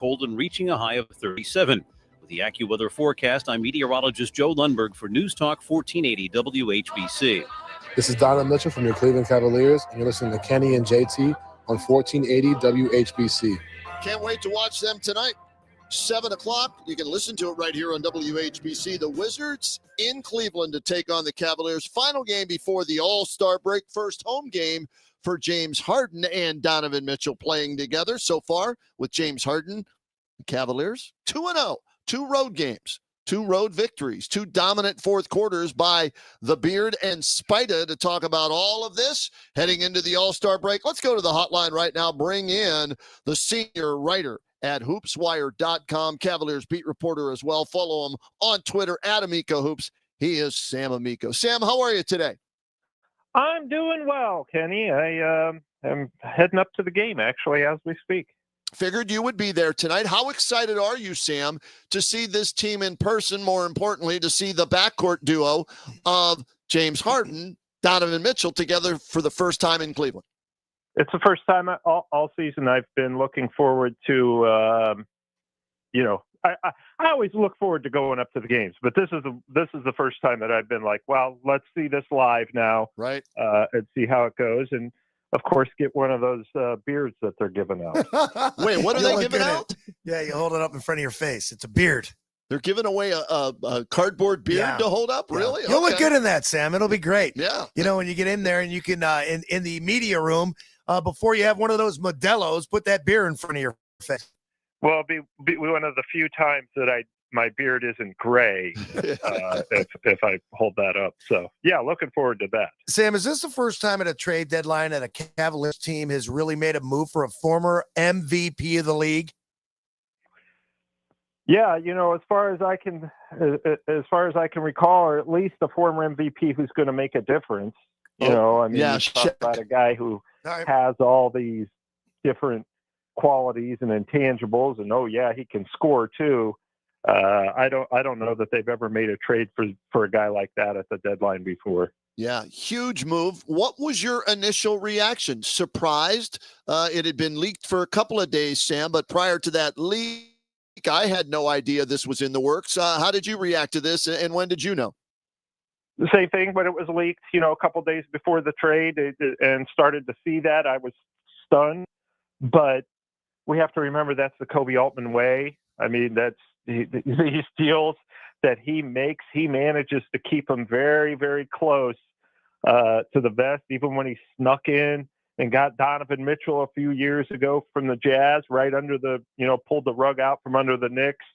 cold and reaching a high of 37. With the AccuWeather forecast, I'm meteorologist Joe Lundberg for News Talk 1480 WHBC. This is Donovan Mitchell from your Cleveland Cavaliers, and you're listening to Kenny and JT on 1480 WHBC. Can't wait to watch them tonight. 7 o'clock. You can listen to it right here on WHBC. The Wizards in Cleveland to take on the Cavaliers. Final game before the All-Star break. First home game for James Harden and Donovan Mitchell playing together so far with James Harden. Cavaliers 2-0. 2 road games. 2 road victories, 2 dominant fourth quarters by the Beard and Spida to talk about all of this heading into the All-Star break. Let's go to the hotline right now. Bring in the senior writer at hoopswire.com, Cavaliers beat reporter as well. Follow him on Twitter at Amico Hoops. He is Sam Amico. Sam, how are you today? I'm doing well, Kenny. I am heading up to the game, actually, as we speak. Figured you would be there tonight. How excited are you, Sam, to see this team in person, more importantly, to see the backcourt duo of James Harden, Donovan Mitchell together for the first time in Cleveland? It's the first time all season I've been looking forward to, I always look forward to going up to the games, but this is the first time that I've been like, well, let's see this live now, right? And see how it goes. And of course, get one of those beards that they're giving out. Wait, what are they giving out? Yeah, you hold it up in front of your face. It's a beard. They're giving away a cardboard beard to hold up? Really? You'll look good in that, Sam. It'll be great. Yeah. When you get in there and you can, in the media room, before you have one of those Modelos, put that beer in front of your face. Well, it'll be one of the few times that my beard isn't gray if I hold that up. So, yeah, looking forward to that. Sam, is this the first time at a trade deadline that a Cavaliers team has really made a move for a former MVP of the league? Yeah, as far as I can recall, or at least a former MVP who's going to make a difference. Talk about a guy who has all these different qualities and intangibles, and he can score too. I don't know that they've ever made a trade for a guy like that at the deadline before. Yeah, huge move. What was your initial reaction? Surprised? It had been leaked for a couple of days, Sam, but prior to that leak, I had no idea this was in the works. How did you react to this, and when did you know? The same thing, but it was leaked, a couple days before the trade, and started to see that. I was stunned, but we have to remember that's the Kobe Altman way. I mean, that's these deals that he makes, he manages to keep them very, very close to the vest, even when he snuck in and got Donovan Mitchell a few years ago from the Jazz, right under pulled the rug out from under the Knicks.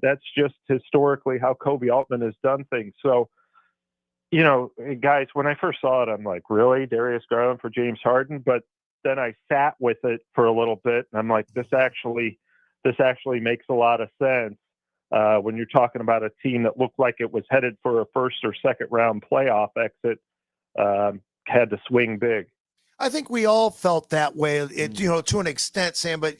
That's just historically how Kobe Altman has done things. So, guys, when I first saw it, I'm like, really? Darius Garland for James Harden? But then I sat with it for a little bit, and I'm like, this actually makes a lot of sense when you're talking about a team that looked like it was headed for a first or second round playoff exit, had to swing big. I think we all felt that way, to an extent, Sam. But,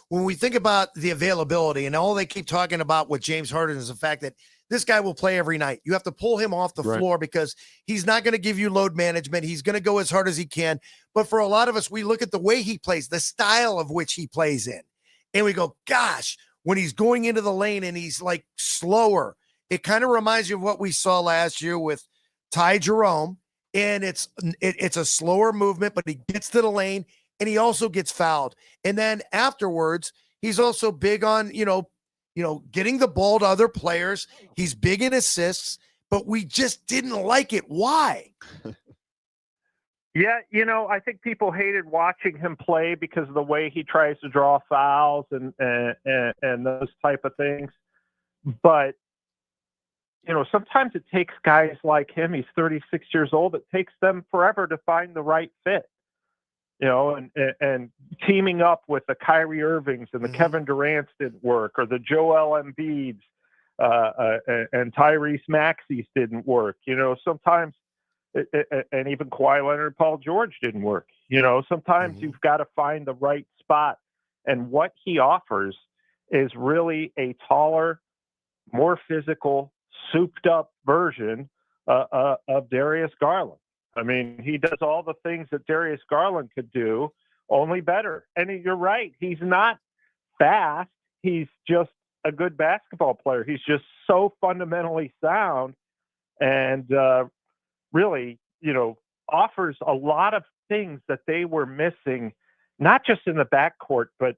when we think about the availability and all they keep talking about with James Harden is the fact that this guy will play every night. You have to pull him off the floor because he's not going to give you load management. He's going to go as hard as he can. But for a lot of us, we look at the way he plays, the style of which he plays in, and we go, gosh, when he's going into the lane and he's like slower, it kind of reminds you of what we saw last year with Ty Jerome. And it's a slower movement, but he gets to the lane and he also gets fouled. And then afterwards, he's also big on, getting the ball to other players. He's big in assists, but we just didn't like it. Why? Yeah, I think people hated watching him play because of the way he tries to draw fouls and those type of things. But sometimes it takes guys like him. He's 36 years old. It takes them forever to find the right fit. And teaming up with the Kyrie Irvings and the Kevin Durant's didn't work, or the Joel Embiid's and Tyrese Maxey's didn't work. Sometimes, and even Kawhi Leonard and Paul George didn't work. Sometimes you've got to find the right spot. And what he offers is really a taller, more physical, souped up version of Darius Garland. I mean, he does all the things that Darius Garland could do, only better. And you're right. He's not fast. He's just a good basketball player. He's just so fundamentally sound and really, offers a lot of things that they were missing, not just in the backcourt, but,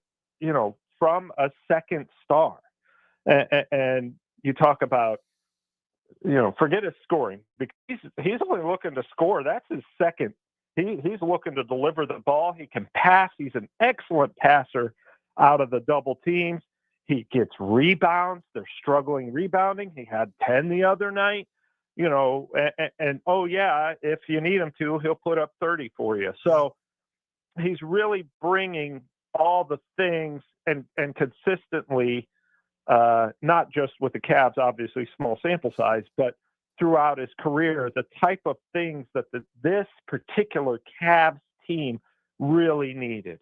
from a second star. And you talk about, forget his scoring, because he's only looking to score. That's his second. He's looking to deliver the ball. He can pass. He's an excellent passer out of the double teams. He gets rebounds. They're struggling rebounding. He had 10 the other night, and oh yeah, if you need him to, he'll put up 30 for you. So he's really bringing all the things and consistently, not just with the Cavs, obviously small sample size, but throughout his career, the type of things that this particular Cavs team really needed.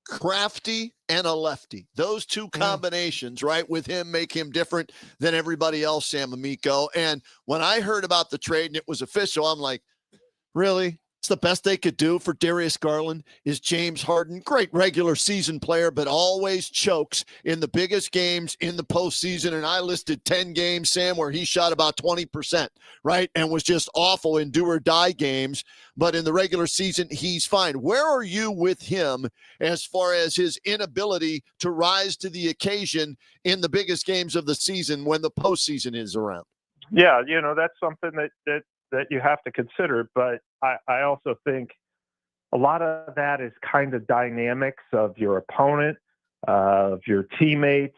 Crafty and a lefty. Those two combinations, right, with him make him different than everybody else, Sam Amico. And when I heard about the trade and it was official, I'm like, really? It's the best they could do for Darius Garland is James Harden. Great regular season player, but always chokes in the biggest games in the postseason. And I listed 10 games, Sam, where he shot about 20%, right? And was just awful in do or die games. But in the regular season, he's fine. Where are you with him as far as his inability to rise to the occasion in the biggest games of the season when the postseason is around? Yeah, that's something that you have to consider. But I also think a lot of that is kind of dynamics of your opponent, of your teammates.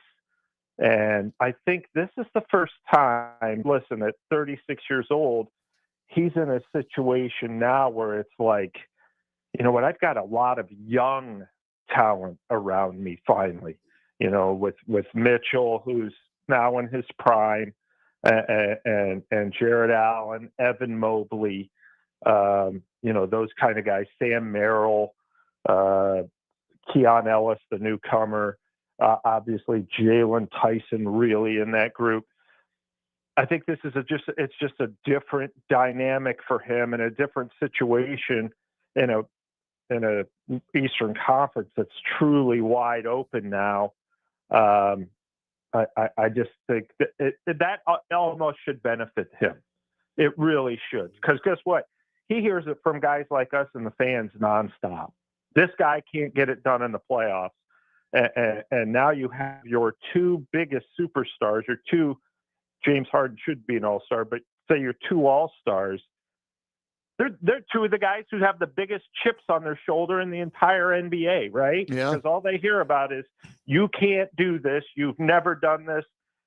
And I think this is the first time, listen, at 36 years old, he's in a situation now where it's like, you know what, I've got a lot of young talent around me finally, with Mitchell, who's now in his prime, and Jared Allen, Evan Mobley, those kind of guys, Sam Merrill, Keon Ellis, the newcomer, obviously Jalen Tyson really in that group. I think this is it's just a different dynamic for him and a different situation in a Eastern Conference that's truly wide open now. I just think that almost should benefit him. It really should. Because guess what? He hears it from guys like us and the fans nonstop. This guy can't get it done in the playoffs. And now you have your two biggest superstars, your two, James Harden should be an all-star, but say your two all-stars. They're two of the guys who have the biggest chips on their shoulder in the entire NBA, right? Yeah. Because all they hear about is, you can't do this, you've never done this,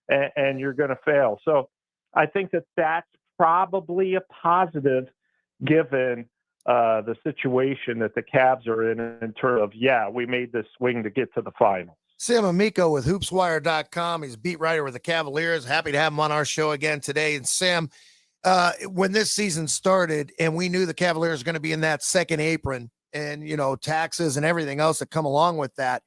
and you're going to fail. So I think that's probably a positive given the situation that the Cavs are in terms of, we made this swing to get to the final. Sam Amico with hoopswire.com. He's a beat writer with the Cavaliers. Happy to have him on our show again today. And Sam, when this season started and we knew the Cavaliers were going to be in that second apron and, taxes and everything else that come along with that,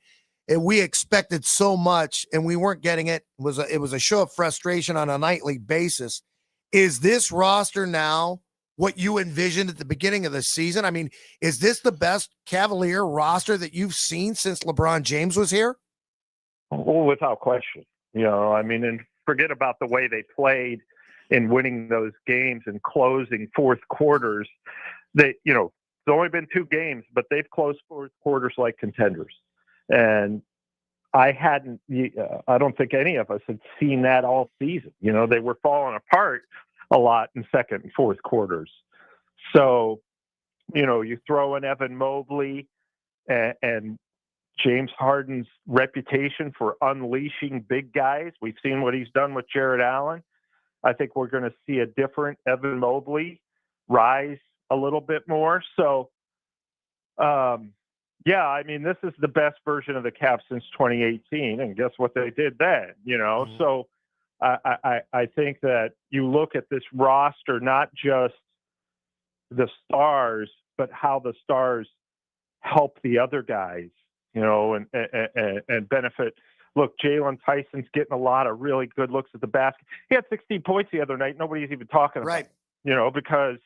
and we expected so much and we weren't getting it. It was a show of frustration on a nightly basis. Is this roster now what you envisioned at the beginning of the season? I mean, is this the best Cavalier roster that you've seen since LeBron James was here? Well, without question, and forget about the way they played in winning those games and closing fourth quarters. There's only been 2 games, but they've closed fourth quarters like contenders. And I don't think any of us had seen that all season. They were falling apart a lot in second and fourth quarters. So, you throw in Evan Mobley and James Harden's reputation for unleashing big guys. We've seen what he's done with Jared Allen. I think we're going to see a different Evan Mobley rise a little bit more. So, this is the best version of the Cavs since 2018. And guess what they did then, Mm-hmm. So I think that you look at this roster, not just the stars, but how the stars help the other guys, and benefit. Look, Jalen Tyson's getting a lot of really good looks at the basket. He had 16 points the other night. Nobody's even talking about it, because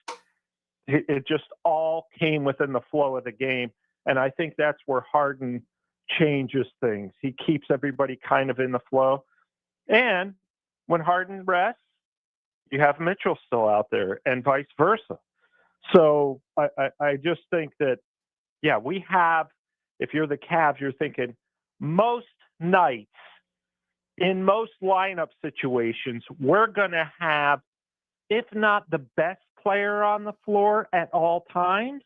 it just all came within the flow of the game. And I think that's where Harden changes things. He keeps everybody kind of in the flow. And when Harden rests, you have Mitchell still out there and vice versa. So I just think that, yeah, we have, if you're the Cavs, you're thinking most nights in most lineup situations, we're going to have, if not the best player on the floor at all times,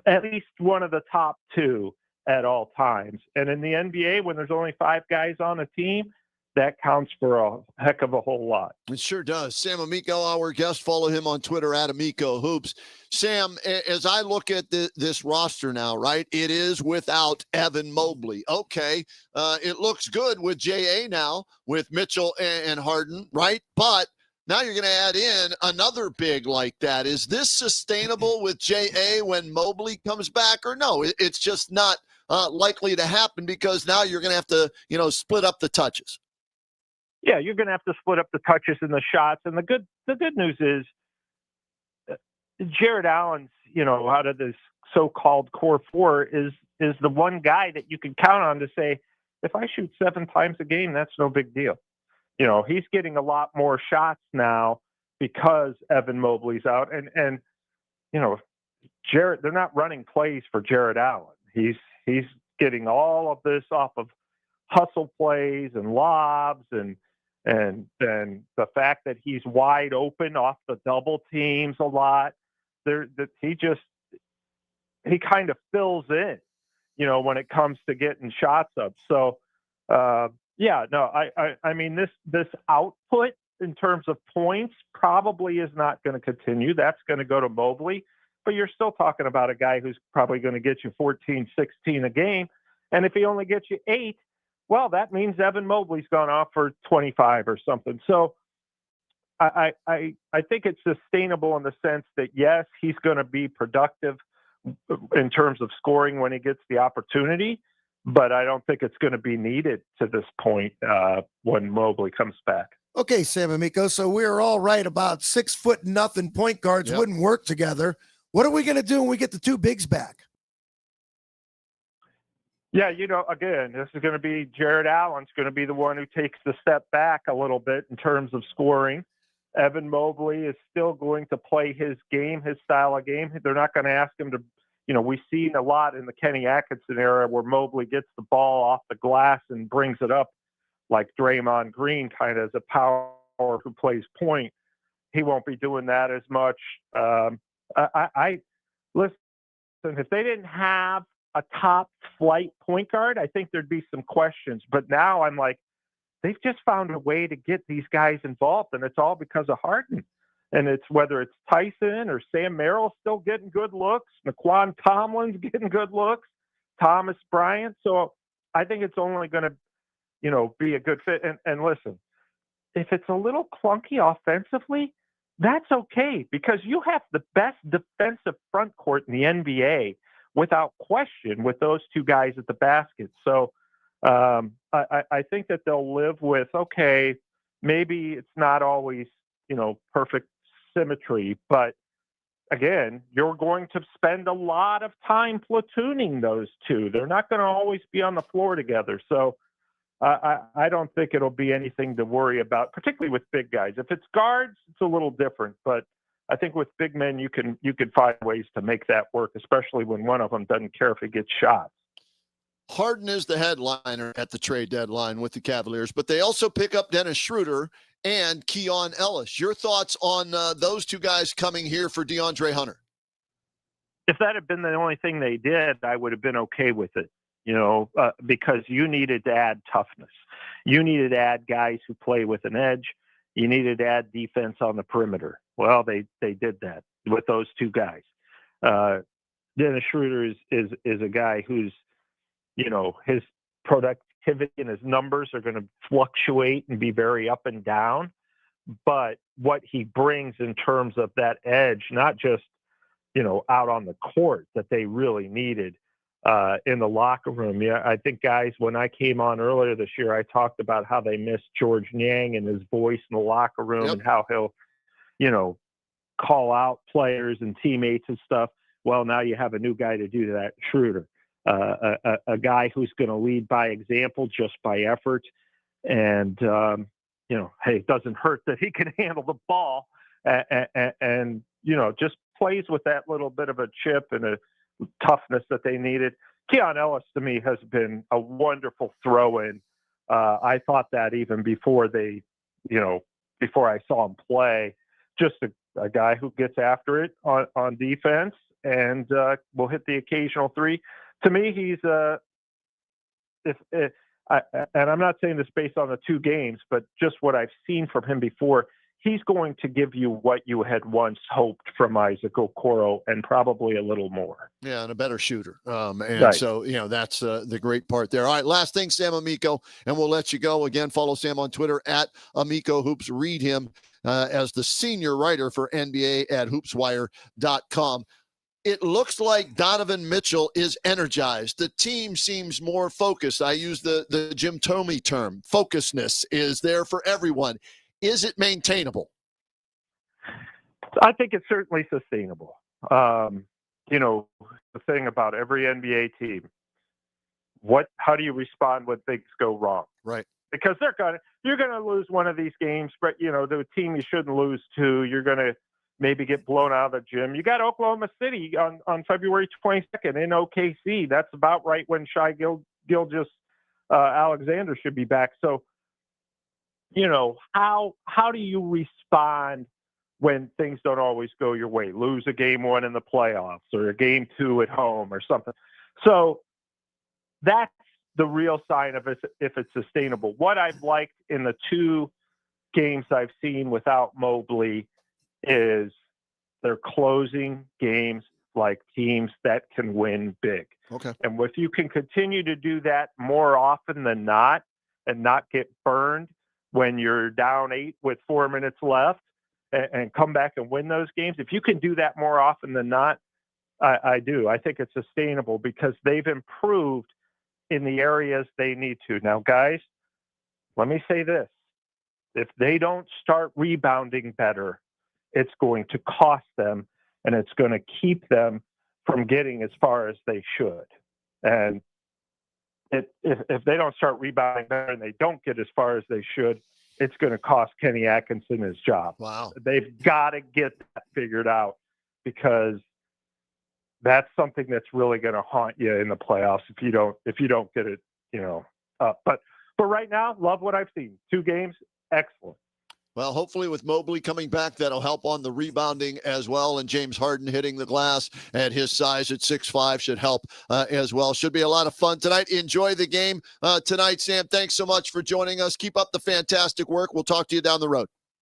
at least one of the top two at all times. And in the NBA, when there's only 5 guys on a team, that counts for a heck of a whole lot. It sure does. Sam Amico, our guest. Follow him on Twitter at Amico Hoops. Sam, as I look at this roster now, right, it is without Evan Mobley. Okay, it looks good with J.A. now, with Mitchell and Harden, right? But now you're going to add in another big like that. Is this sustainable with J.A. when Mobley comes back, or no? It's just not likely to happen because now you're going to have to, split up the touches. Yeah, you're going to have to split up the touches and the shots. And the good news is Jared Allen's, out of this so-called core 4 is the one guy that you can count on to say, if I shoot 7 times a game, that's no big deal. He's getting a lot more shots now because Evan Mobley's out. And Jared, they're not running plays for Jared Allen. He's getting all of this off of hustle plays and lobs and the fact that he's wide open off the double teams a lot. He kind of fills in, when it comes to getting shots up. So, I mean, this output in terms of points probably is not going to continue. That's going to go to Mobley, but you're still talking about a guy who's probably going to get you 14, 16 a game. And if he only gets you 8, well, that means Evan Mobley's gone off for 25 or something. So I think it's sustainable in the sense that, yes, he's going to be productive in terms of scoring when he gets the opportunity, but I don't think it's going to be needed to this point when Mobley comes back. Okay, Sam Amico. So we're all right about 6'0" point guards wouldn't work together. What are we going to do when we get the 2 bigs back? Yeah, again, this is going to be Jared Allen's going to be the one who takes the step back a little bit in terms of scoring. Evan Mobley is still going to play his game, his style of game. They're not going to ask him to, we've seen a lot in the Kenny Atkinson era where Mobley gets the ball off the glass and brings it up like Draymond Green, kind of as a power who plays point. He won't be doing that as much. Listen, if they didn't have a top flight point guard, I think there'd be some questions. But now I'm like, they've just found a way to get these guys involved, and it's all because of Harden. And it's whether it's Tyson or Sam Merrill still getting good looks, Naquan Tomlin's getting good looks, Thomas Bryant. So I think it's only going to, be a good fit. And listen, if it's a little clunky offensively, that's okay because you have the best defensive front court in the NBA without question with those 2 guys at the basket. So I think that they'll live with, okay, maybe it's not always, perfect symmetry, but again, you're going to spend a lot of time platooning those 2. They're not going to always be on the floor together. So I don't think it'll be anything to worry about, particularly with big guys. If it's guards, it's a little different, but I think with big men, you can find ways to make that work, especially when one of them doesn't care if he gets shots. Harden is the headliner at the trade deadline with the Cavaliers, but they also pick up Dennis Schroeder and Keon Ellis. Your thoughts on those 2 guys coming here for DeAndre Hunter? If that had been the only thing they did, I would have been okay with it, because you needed to add toughness. You needed to add guys who play with an edge. You needed to add defense on the perimeter. Well, they did that with those 2 guys. Dennis Schroeder is a guy who's, his productivity and his numbers are going to fluctuate and be very up and down. But what he brings in terms of that edge, not just, out on the court that they really needed in the locker room. Yeah, I think, guys, when I came on earlier this year, I talked about how they missed George Niang and his voice in the locker room and how he'll, call out players and teammates and stuff. Well, now you have a new guy to do that, Schroeder. a guy who's going to lead by example, just by effort. And, hey, it doesn't hurt that he can handle the ball and just plays with that little bit of a chip and a toughness that they needed. Keon Ellis, to me, has been a wonderful throw-in. I thought that even before before I saw him play, just a guy who gets after it on defense and will hit the occasional three. To me, he's and I'm not saying this based on the 2 games, but just what I've seen from him before, he's going to give you what you had once hoped from Isaac Okoro and probably a little more. Yeah, and a better shooter. Right. So, that's the great part there. All right, last thing, Sam Amico, and we'll let you go. Again, follow Sam on Twitter at Amico Hoops. Read him as the senior writer for NBA at hoopswire.com. It looks like Donovan Mitchell is energized. The team seems more focused. I use the Jim Thome term. Focusness is there for everyone. Is it maintainable? I think it's certainly sustainable. The thing about every NBA team, how do you respond when things go wrong? Right. Because you're gonna lose one of these games, but the team you shouldn't lose to, you're gonna maybe get blown out of the gym. You got Oklahoma City on February 22nd in OKC. That's about right when Shai Gilgeous Alexander should be back. So, how do you respond when things don't always go your way? Lose a game 1 in the playoffs or a game 2 at home or something. So that's the real sign of if it's sustainable. What I've liked in the 2 games I've seen without Mobley is they're closing games like teams that can win big. Okay. And if you can continue to do that more often than not and not get burned when you're down 8 with 4 minutes left and come back and win those games, if you can do that more often than not, I do. I think it's sustainable because they've improved in the areas they need to. Now, guys, let me say this. If they don't start rebounding better, it's going to cost them, and it's going to keep them from getting as far as they should. And if they don't start rebounding better and they don't get as far as they should, it's going to cost Kenny Atkinson his job. Wow. They've got to get that figured out because that's something that's really going to haunt you in the playoffs if you don't get it, up. But right now, love what I've seen. 2 games, excellent. Well, hopefully with Mobley coming back, that'll help on the rebounding as well. And James Harden hitting the glass at his size at 6'5" should help as well. Should be a lot of fun tonight. Enjoy the game tonight, Sam. Thanks so much for joining us. Keep up the fantastic work. We'll talk to you down the road.